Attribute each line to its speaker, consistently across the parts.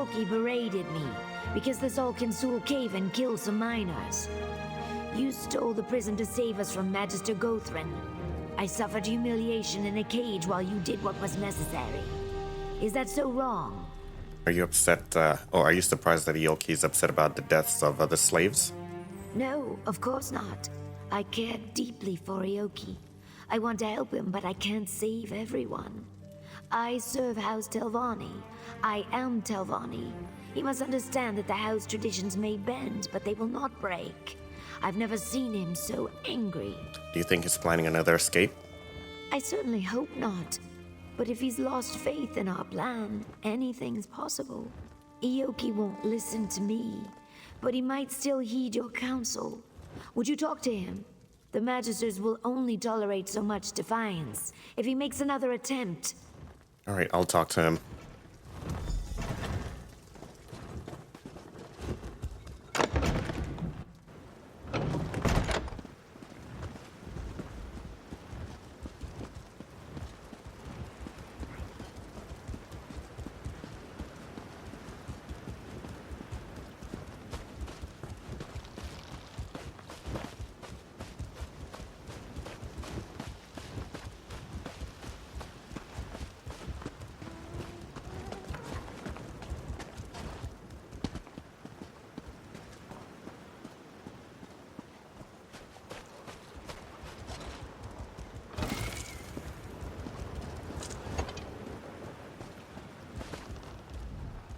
Speaker 1: Eoki berated me because the Solkinsul cave and killed some miners. You stole the prison to save us from Magister Gothrin. I suffered humiliation in a cage while you did what was necessary. Is that so wrong?
Speaker 2: Are you upset, or are you surprised that Eoki is upset about the deaths of other slaves?
Speaker 1: No, of course not. I care deeply for Eoki. I want to help him, but I can't save everyone. I serve House Telvanni. I am Telvanni. He must understand that the house traditions may bend, but they will not break. I've never seen him so angry.
Speaker 2: Do you think he's planning another escape?
Speaker 1: I certainly hope not. But if he's lost faith in our plan, anything's possible. Eoki won't listen to me, but he might still heed your counsel. Would you talk to him? The Magisters will only tolerate so much defiance. If he makes another attempt...
Speaker 2: Alright, I'll talk to him.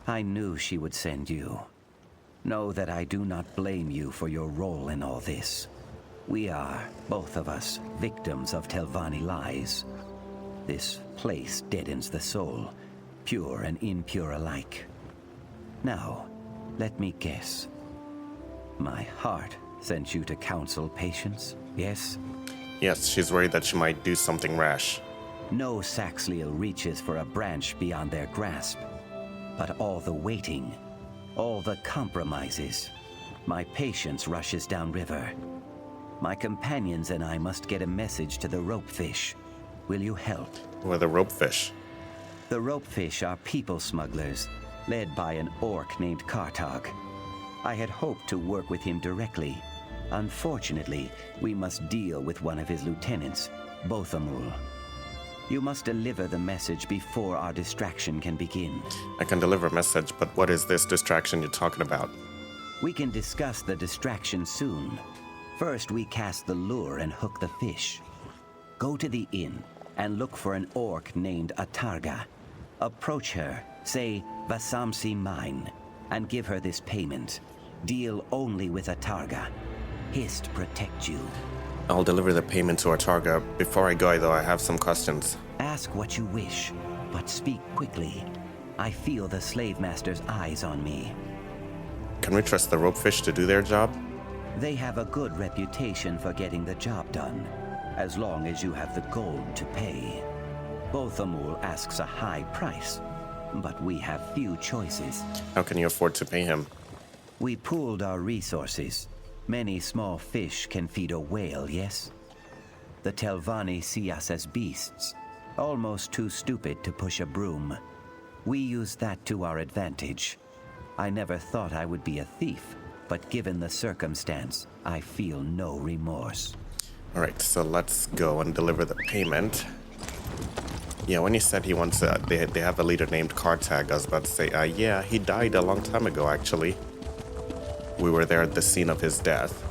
Speaker 3: I knew she would send you. Know that I do not blame you for your role in all this. We are, both of us, victims of Telvanni lies. This place deadens the soul, pure and impure alike. Now, let me guess. My heart sent you to counsel patience, yes?
Speaker 2: Yes, she's worried that she might do something rash.
Speaker 3: No Saxhleel reaches for a branch beyond their grasp. But all the waiting, all the compromises, my patience rushes downriver. My companions and I must get a message to the ropefish. Will you help?
Speaker 2: Who are the ropefish?
Speaker 3: The ropefish are people smugglers, led by an orc named Kartag. I had hoped to work with him directly. Unfortunately, we must deal with one of his lieutenants, Bothamul. You must deliver the message before our distraction can begin.
Speaker 2: I can deliver a message, but what is this distraction you're talking about?
Speaker 3: We can discuss the distraction soon. First, we cast the lure and hook the fish. Go to the inn and look for an orc named Atarga. Approach her, say Vassamsi Mine, and give her this payment. Deal only with Atarga. Hist protect you.
Speaker 2: I'll deliver the payment to Atarga. Before I go, though, I have some questions.
Speaker 3: Ask what you wish, but speak quickly. I feel the slave master's eyes on me.
Speaker 2: Can we trust the ropefish to do their job?
Speaker 3: They have a good reputation for getting the job done, as long as you have the gold to pay. Bothamul asks a high price, but we have few choices.
Speaker 2: How can you afford to pay him?
Speaker 3: We pooled our resources. Many small fish can feed a whale, yes? The Telvanni see us as beasts, almost too stupid to push a broom. We use that to our advantage. I never thought I would be a thief, but given the circumstance, I feel no remorse.
Speaker 2: Alright, so let's go and deliver the payment. Yeah, when you said he wants they have a leader named Kartag, I was about to say, yeah, he died a long time ago, actually. We were there at the scene of his death.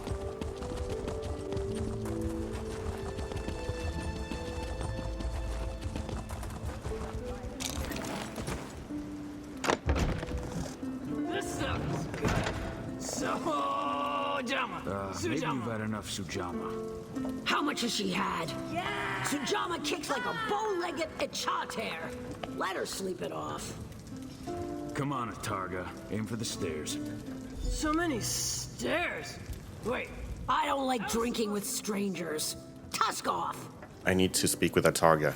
Speaker 4: This stuff is good. Sujama.
Speaker 5: Maybe you've had enough Sujama.
Speaker 6: How much has she had? Yeah! Sujama kicks like a bow-legged Ichater. Let her sleep it off.
Speaker 5: Come on, Atarga. Aim for the stairs.
Speaker 4: So many stairs. Wait,
Speaker 6: I don't like drinking with strangers. Tusk off.
Speaker 2: I need to speak with Atarga.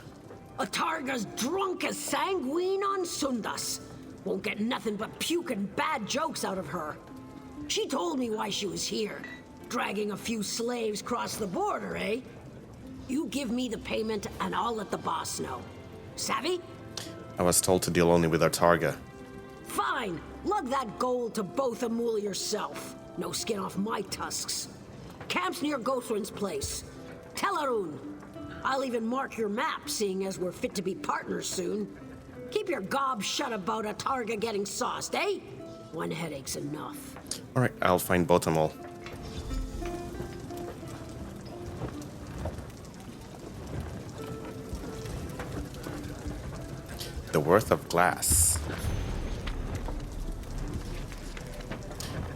Speaker 6: Atarga's drunk as sanguine on Sundas. Won't get nothing but puke and bad jokes out of her. She told me why she was here. Dragging a few slaves across the border, eh? You give me the payment and I'll let the boss know. Savvy?
Speaker 2: I was told to deal only with Atarga.
Speaker 6: Fine. Lug that gold to Bothamul yourself. No skin off my tusks. Camp's near Gothrun's place. Tellarun. I'll even mark your map, seeing as we're fit to be partners soon. Keep your gob shut about a Targa getting sauced, eh? One headache's enough.
Speaker 2: Alright, I'll find Bothamol. The Worth of Glass.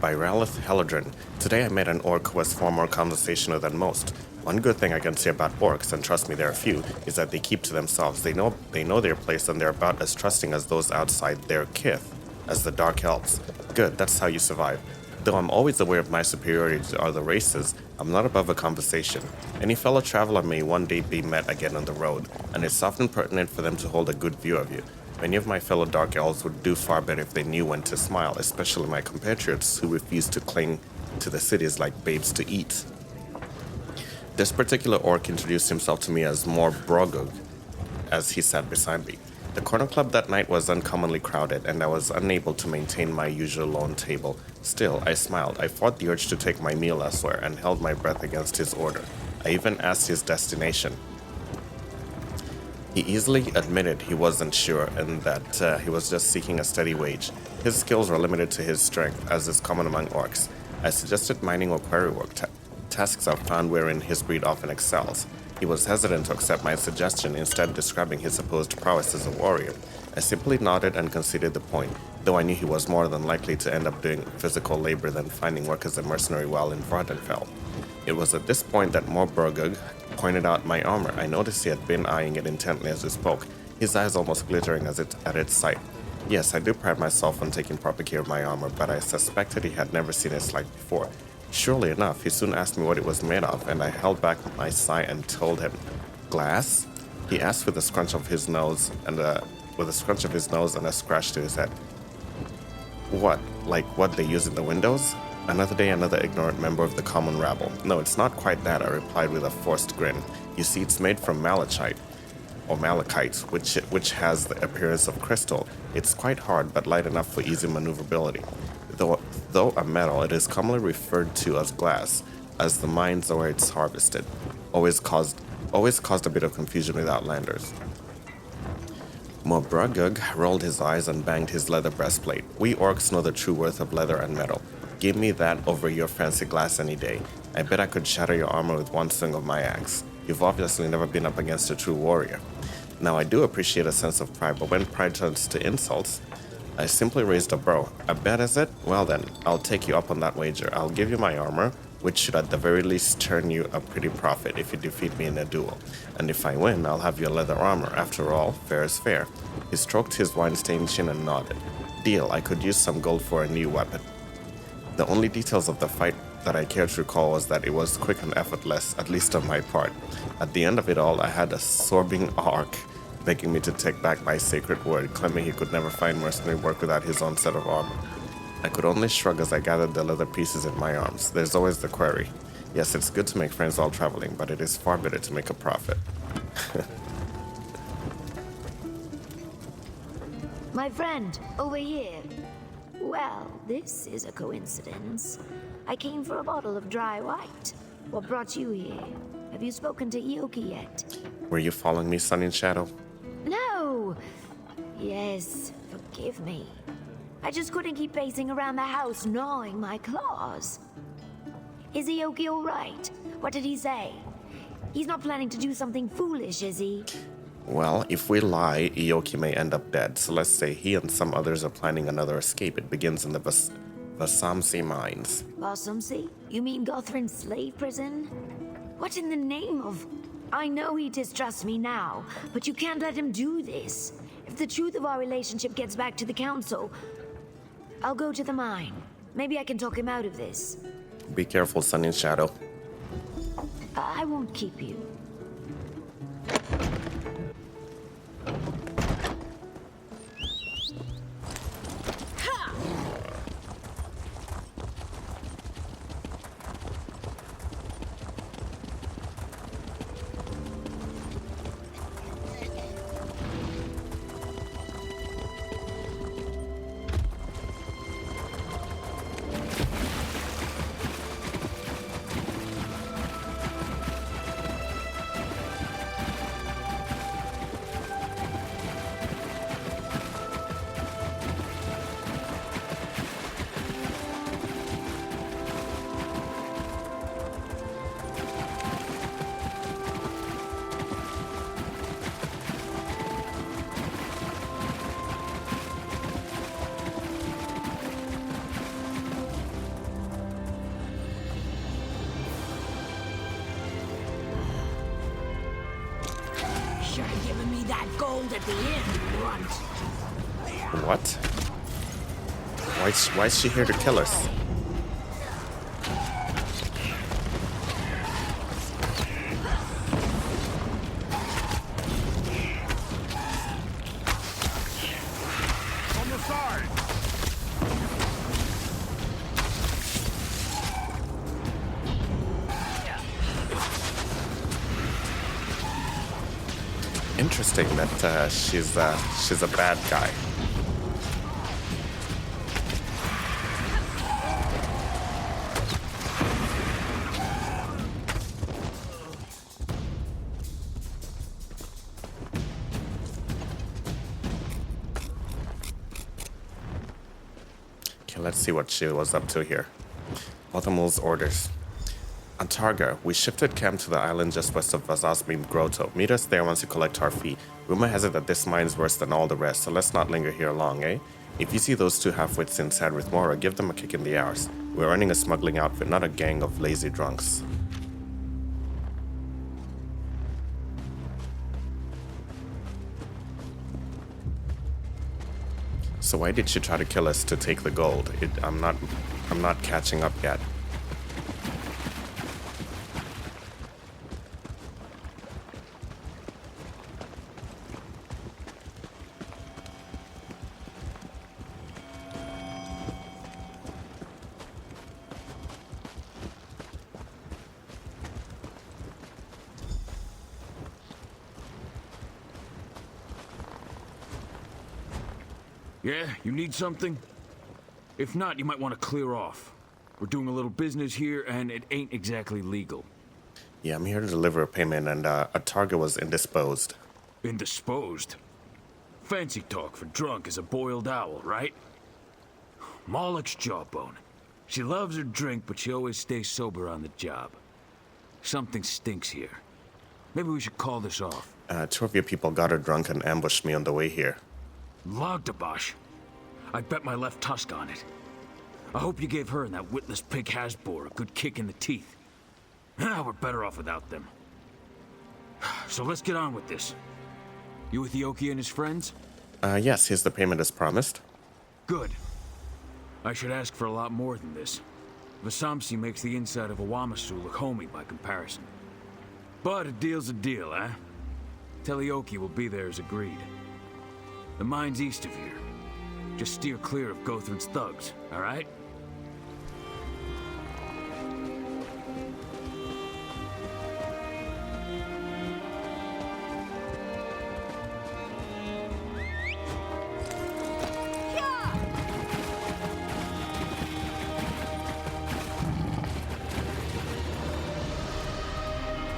Speaker 2: By Ralph Helladrin. Today I met an orc who was far more conversational than most. One good thing I can say about orcs, and trust me there are few, is that they keep to themselves. They know their place and they're about as trusting as those outside their kith, as the Dark Elves. Good, that's how you survive. Though I'm always aware of my superiority to other races, I'm not above a conversation. Any fellow traveler may one day be met again on the road, and it's often pertinent for them to hold a good view of you. Many of my fellow Dark Elves would do far better if they knew when to smile, especially my compatriots who refuse to cling to the cities like babes to eat. This particular orc introduced himself to me as Morrowind, as he sat beside me. The corner club that night was uncommonly crowded, and I was unable to maintain my usual lone table. Still, I smiled. I fought the urge to take my meal elsewhere and held my breath against his order. I even asked his destination. He easily admitted he wasn't sure and that he was just seeking a steady wage. His skills were limited to his strength, as is common among orcs. I suggested mining or quarry work, tasks I've found wherein his breed often excels. He was hesitant to accept my suggestion, instead describing his supposed prowess as a warrior. I simply nodded and conceded the point, though I knew he was more than likely to end up doing physical labor than finding work as a mercenary while in Vvardenfell. It was at this point that Morrowind pointed out my armor. I noticed he had been eyeing it intently as we spoke, his eyes almost glittering at its sight. Yes, I do pride myself on taking proper care of my armor, but I suspected he had never seen its like before. Surely enough, he soon asked me what it was made of, and I held back my sigh and told him. Glass? He asked with a scrunch of his nose and a scratch to his head. What? Like what they use in the windows? Another day, another ignorant member of the common rabble. No, it's not quite that, I replied with a forced grin. You see, it's made from malachite, which has the appearance of crystal. It's quite hard, but light enough for easy maneuverability. Though a metal, it is commonly referred to as glass, as the mines where it's harvested. Always caused a bit of confusion with outlanders. Morrowind rolled his eyes and banged his leather breastplate. We orcs know the true worth of leather and metal. Give me that over your fancy glass any day. I bet I could shatter your armor with one swing of my axe. You've obviously never been up against a true warrior. Now I do appreciate a sense of pride, but when pride turns to insults, I simply raised a brow. A bet, is it? Well then, I'll take you up on that wager. I'll give you my armor, which should at the very least turn you a pretty profit if you defeat me in a duel. And if I win, I'll have your leather armor. After all, fair is fair. He stroked his wine-stained chin and nodded. Deal, I could use some gold for a new weapon. The only details of the fight that I care to recall was that it was quick and effortless, at least on my part. At the end of it all, I had a sobbing orc begging me to take back my sacred word, claiming he could never find mercenary work without his own set of armor. I could only shrug as I gathered the leather pieces in my arms. There's always the query. Yes, it's good to make friends while traveling, but it is far better to make a profit.
Speaker 1: My friend, over here. Well, this is a coincidence. I came for a bottle of dry white. What brought you here? Have you spoken to Ioki yet?
Speaker 2: Were you following me, Sun in Shadow?
Speaker 1: No! Yes, forgive me. I just couldn't keep pacing around the house gnawing my claws. Is Ioki all right? What did he say? He's not planning to do something foolish, is he?
Speaker 2: Well, if we lie, Ioki may end up dead, so let's say he and some others are planning another escape. It begins in the Vassamsi Mines.
Speaker 1: Vassamsi? You mean Gothrun's slave prison? What in the name of... I know he distrusts me now, but you can't let him do this. If the truth of our relationship gets back to the council, I'll go to the mine. Maybe I can talk him out of this.
Speaker 2: Be careful, Sun in Shadow.
Speaker 1: I won't keep you.
Speaker 6: Should have given me that gold at the end, runt.
Speaker 2: What? Why is she here to kill us?
Speaker 5: On the side!
Speaker 2: Interesting that she's a bad guy. Okay, let's see what she was up to here. Autumnal's orders. On Targa, we shifted camp to the island just west of Vassamsi Mine. Meet us there once you collect our fee. Rumor has it that this mine's worse than all the rest, so let's not linger here long, eh? If you see those two half-wits inside with Mora, give them a kick in the arse. We're running a smuggling outfit, not a gang of lazy drunks. So why did she try to kill us to take the gold? I'm not catching up yet.
Speaker 5: Yeah, you need something? If not, you might want to clear off. We're doing a little business here, and it ain't exactly legal.
Speaker 2: Yeah, I'm here to deliver a payment, and a target was indisposed.
Speaker 5: Indisposed? Fancy talk for drunk as a boiled owl, right? Moloch's jawbone. She loves her drink, but she always stays sober on the job. Something stinks here. Maybe we should call this off.
Speaker 2: Two of your people got her drunk and ambushed me on the way here.
Speaker 5: Logdabash. I bet my left tusk on it. I hope you gave her and that witless pig Hasbor a good kick in the teeth. We're better off without them. So let's get on with this. You with Yoki and his friends?
Speaker 2: Yes, here's the payment as promised.
Speaker 5: Good. I should ask for a lot more than this. Vassamsi makes the inside of a Wamasu look homey by comparison. But a deal's a deal, eh? Yoki will be there as agreed. The mine's east of here. Just steer clear of Gothrin's thugs, all right?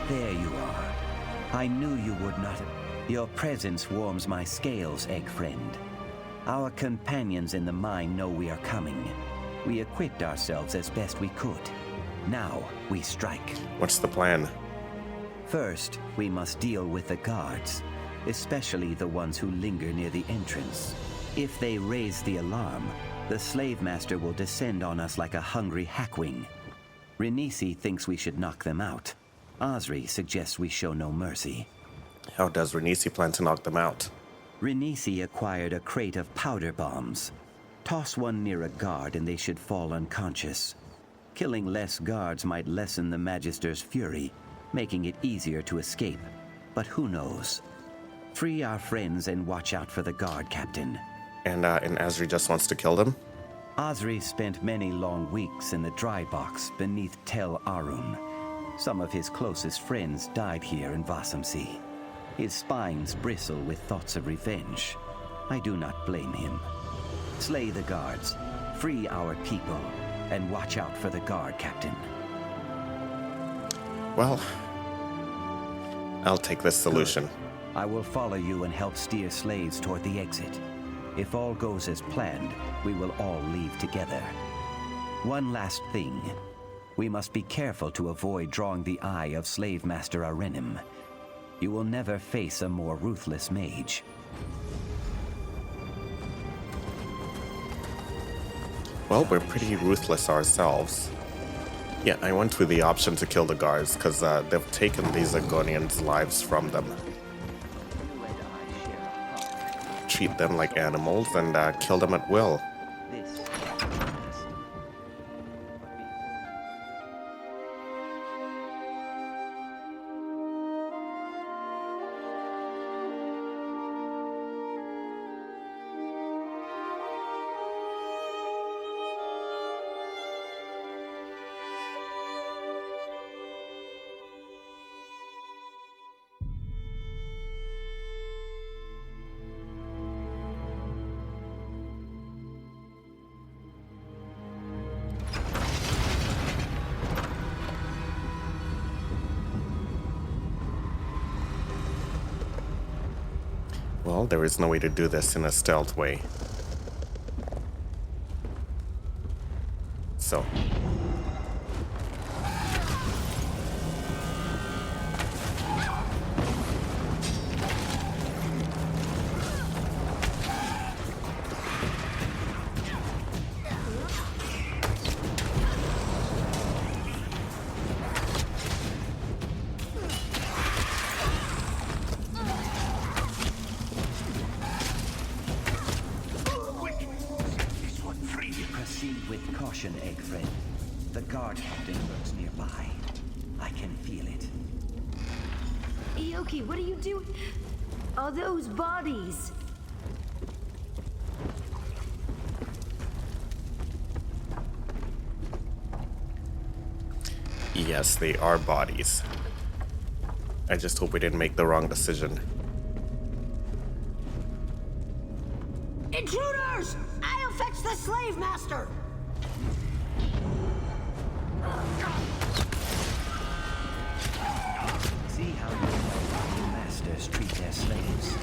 Speaker 3: There you are. I knew you would not have... Your presence warms my scales, egg friend. Our companions in the mine know we are coming. We equipped ourselves as best we could. Now we strike.
Speaker 2: What's the plan?
Speaker 3: First, we must deal with the guards, especially the ones who linger near the entrance. If they raise the alarm, the slave master will descend on us like a hungry hackwing. Renisi thinks we should knock them out. Azri suggests we show no mercy.
Speaker 2: How does Renisi plan to knock them out?
Speaker 3: Renisi acquired a crate of powder bombs. Toss one near a guard and they should fall unconscious. Killing less guards might lessen the Magister's fury, making it easier to escape. But who knows? Free our friends and watch out for the guard captain.
Speaker 2: And Azri just wants to kill them?
Speaker 3: Azri spent many long weeks in the dry box beneath Tel Arun. Some of his closest friends died here in Vassamsi. His spines bristle with thoughts of revenge. I do not blame him. Slay the guards, free our people, and watch out for the guard captain.
Speaker 2: Well, I'll take this solution.
Speaker 3: Good. I will follow you and help steer slaves toward the exit. If all goes as planned, we will all leave together. One last thing. We must be careful to avoid drawing the eye of Slave Master Arenim. You will never face a more ruthless mage.
Speaker 2: Well, we're pretty ruthless ourselves. Yeah, I went with the option to kill the guards, because they've taken these Agonians' lives from them. treat them like animals and kill them at will.
Speaker 3: This.
Speaker 2: Well, there is no way to do this in a stealth way. So.
Speaker 3: Proceed with caution, egg friend. The guard captain lurks nearby. I can feel it.
Speaker 1: Ioki, what are you doing? Are those bodies?
Speaker 2: Yes, they are bodies. I just hope we didn't make the wrong decision.
Speaker 6: Intruders! I'll fetch the slave master!
Speaker 3: See how your masters treat their slaves.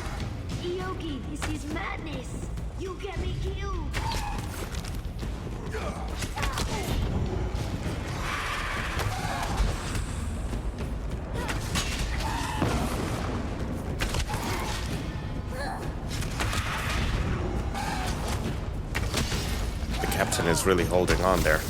Speaker 1: Ioki, this is madness! You get me killed!
Speaker 2: The captain is really holding on there.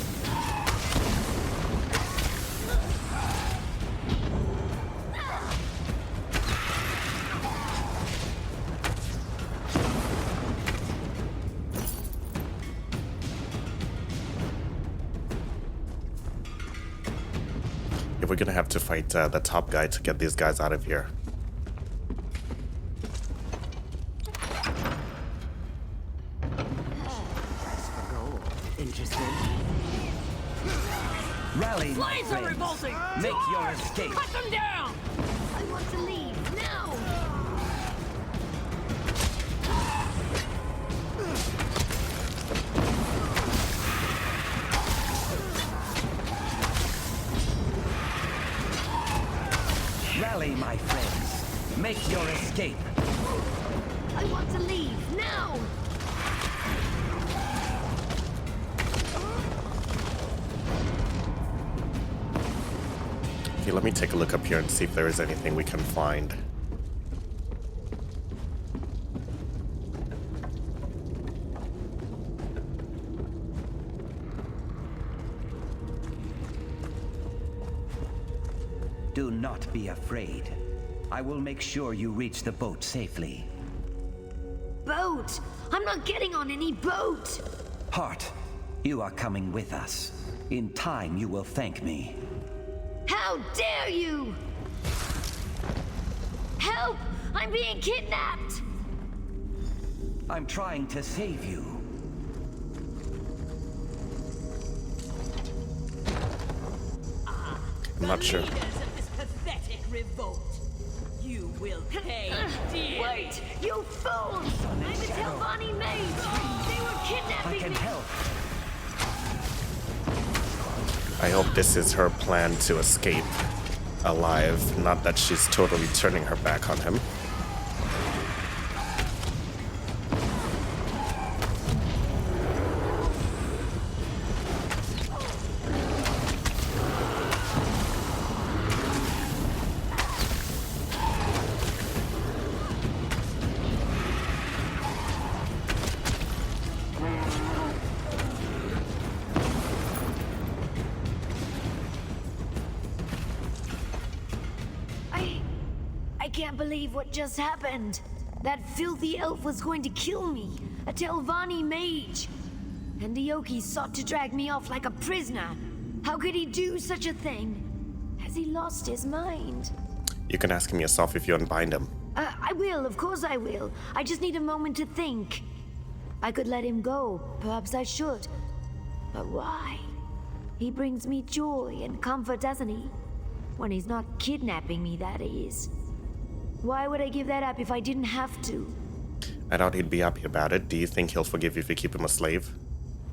Speaker 2: We're gonna have to fight the top guy to get these guys out of here.
Speaker 6: Interesting.
Speaker 3: Rally, my
Speaker 4: Flames are
Speaker 3: friends.
Speaker 4: revolting!
Speaker 3: Make your escape.
Speaker 4: Cut them down!
Speaker 1: I want to leave now!
Speaker 3: Rally, my friends. Make your escape.
Speaker 1: I want to leave now!
Speaker 2: Okay, let me take a look up here and see if there is anything we can find.
Speaker 3: Do not be afraid. I will make sure you reach the boat safely.
Speaker 1: Boat! I'm not getting on any boat!
Speaker 3: Hart, you are coming with us. In time, you will thank me.
Speaker 1: How dare you! Help! I'm being kidnapped!
Speaker 3: I'm trying to save you.
Speaker 2: I'm not sure.
Speaker 7: Leaders of this pathetic revolt. You will pay dearly.
Speaker 1: Wait! You fools! I'm a Telvanni mage! They were
Speaker 3: I
Speaker 1: kidnapping
Speaker 3: can
Speaker 1: me!
Speaker 3: help.
Speaker 2: I hope this is her plan to escape alive, not that she's totally turning her back on him.
Speaker 1: I can't believe what just happened. That filthy elf was going to kill me, a Telvanni mage. And Ioki sought to drag me off like a prisoner. How could he do such a thing? Has he lost his mind?
Speaker 2: You can ask him yourself if you unbind him.
Speaker 1: I will, of course I will. I just need a moment to think. I could let him go, perhaps I should. But why? He brings me joy and comfort, doesn't he? When he's not kidnapping me, that is. Why would I give that up if I didn't have to?
Speaker 2: I doubt he'd be happy about it. Do you think he'll forgive you if you keep him a slave?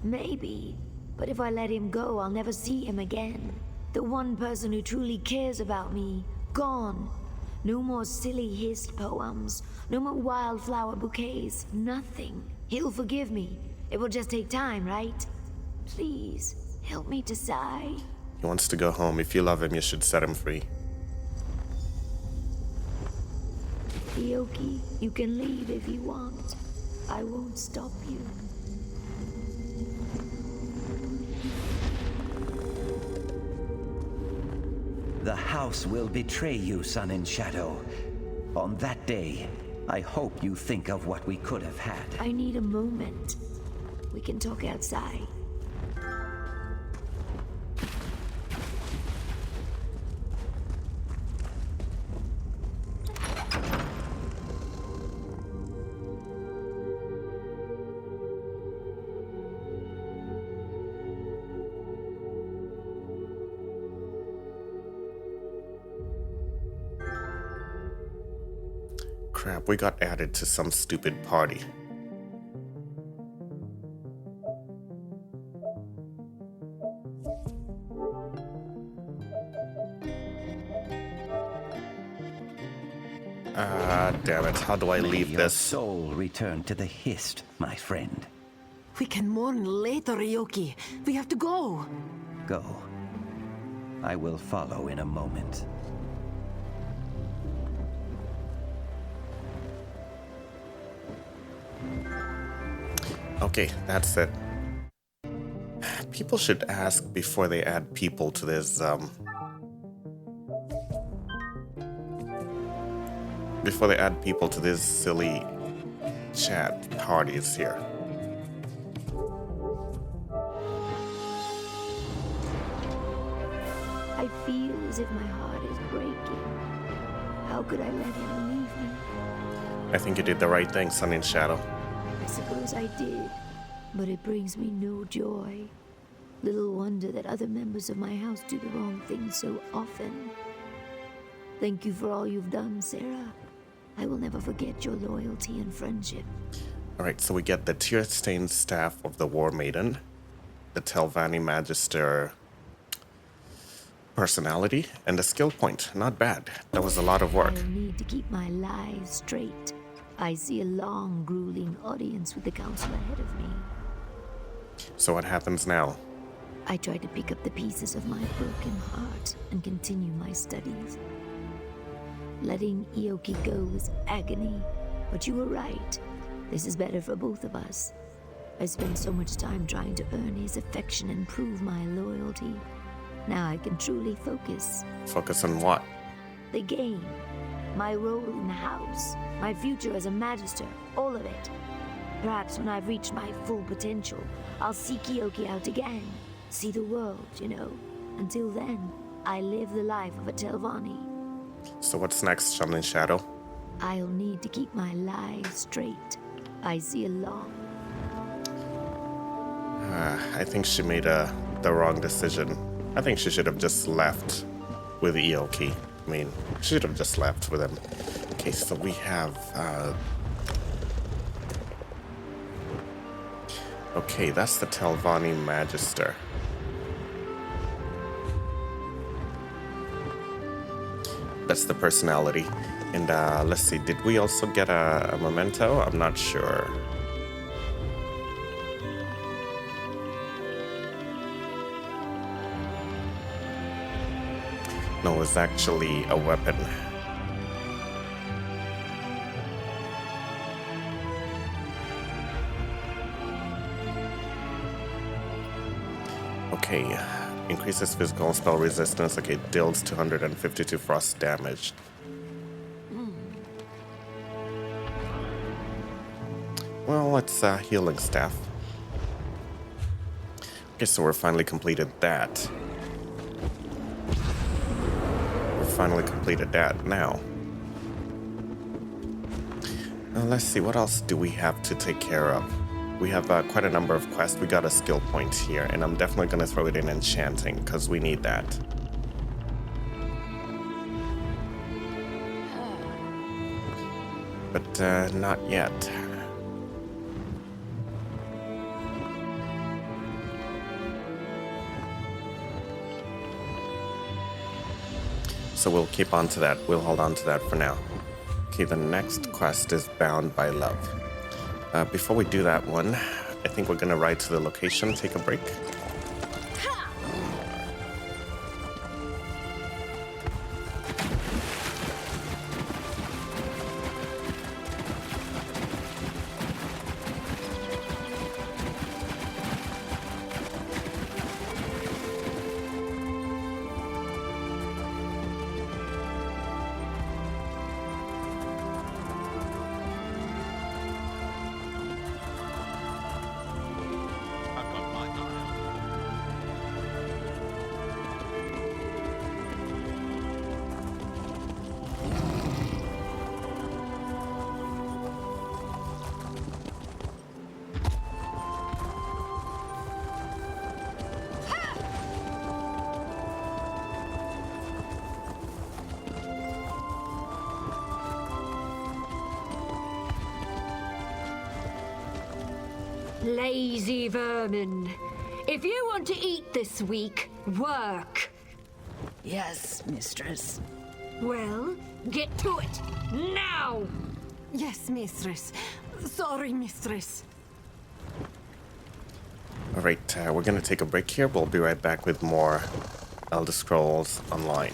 Speaker 1: Maybe. But if I let him go, I'll never see him again. The one person who truly cares about me, gone. No more silly hissed poems. No more wildflower bouquets. Nothing. He'll forgive me. It will just take time, right? Please, help me decide.
Speaker 2: He wants to go home. If you love him, you should set him free.
Speaker 1: Ioki, you can leave if you want. I won't stop you.
Speaker 3: The house will betray you, Sun and Shadow. On that day, I hope you think of what we could have had.
Speaker 1: I need a moment. We can talk outside.
Speaker 2: Crap, we got added to some stupid party. Damn it. How do I leave
Speaker 3: Your
Speaker 2: this?
Speaker 3: soul return to the Hist, my friend.
Speaker 6: We can mourn later, Ioki. We have to go.
Speaker 3: Go. I will follow in a moment.
Speaker 2: Okay, that's it. People should ask before they add people to this, before they add people to these silly chat parties here.
Speaker 1: I feel as if my heart is breaking. How could I let him leave me?
Speaker 2: I think you did the right thing, Sun and Shadow.
Speaker 1: I suppose I did, but it brings me no joy. Little wonder that other members of my house do the wrong thing so often. Thank you for all you've done, Sarah. I will never forget your loyalty and friendship.
Speaker 2: Alright, so we get the tear-stained staff of the War Maiden, the Telvanni Magister personality, and the skill point. Not bad. That was a lot of work.
Speaker 1: I'll need to keep my lies straight. I see a long, grueling audience with the council ahead of me.
Speaker 2: So what happens now?
Speaker 1: I try to pick up the pieces of my broken heart and continue my studies. Letting Ioki go was agony, but you were right. This is better for both of us. I spent so much time trying to earn his affection and prove my loyalty. Now I can truly focus.
Speaker 2: Focus on what?
Speaker 1: The game, my role in the house, my future as a magister, all of it. Perhaps when I've reached my full potential, I'll seek Ioki out again. See the world, you know. Until then, I live the life of a Telvanni.
Speaker 2: So what's next, Sun and Shadow?
Speaker 1: I'll need to keep my lies straight. I see a long.
Speaker 2: I think she made the wrong decision. I think she should have just left with Ioki. I mean, she should have just left with him. Okay, so we have... Okay, that's the Telvanni Magister. That's the personality. And let's see, did we also get a memento? I'm not sure. No, it was actually a weapon. Okay, increases physical spell resistance. Okay, deals 252 frost damage. Well, let's healing staff. Okay, so we're finally completed that. Now. Let's see, what else do we have to take care of? We have quite a number of quests. We got a skill point here, and I'm definitely going to throw it in enchanting, because we need that. But not yet. So we'll keep on to that. We'll hold on to that for now. Okay, the next quest is Bound by Love. Before we do that one, I think we're gonna ride to the location, take a break.
Speaker 8: Lazy vermin. If you want to eat this week, work.
Speaker 9: Yes, mistress.
Speaker 8: Well, get to it. Now!
Speaker 9: Yes, mistress. Sorry, mistress.
Speaker 2: Alright, we're gonna take a break here. We'll be right back with more Elder Scrolls Online.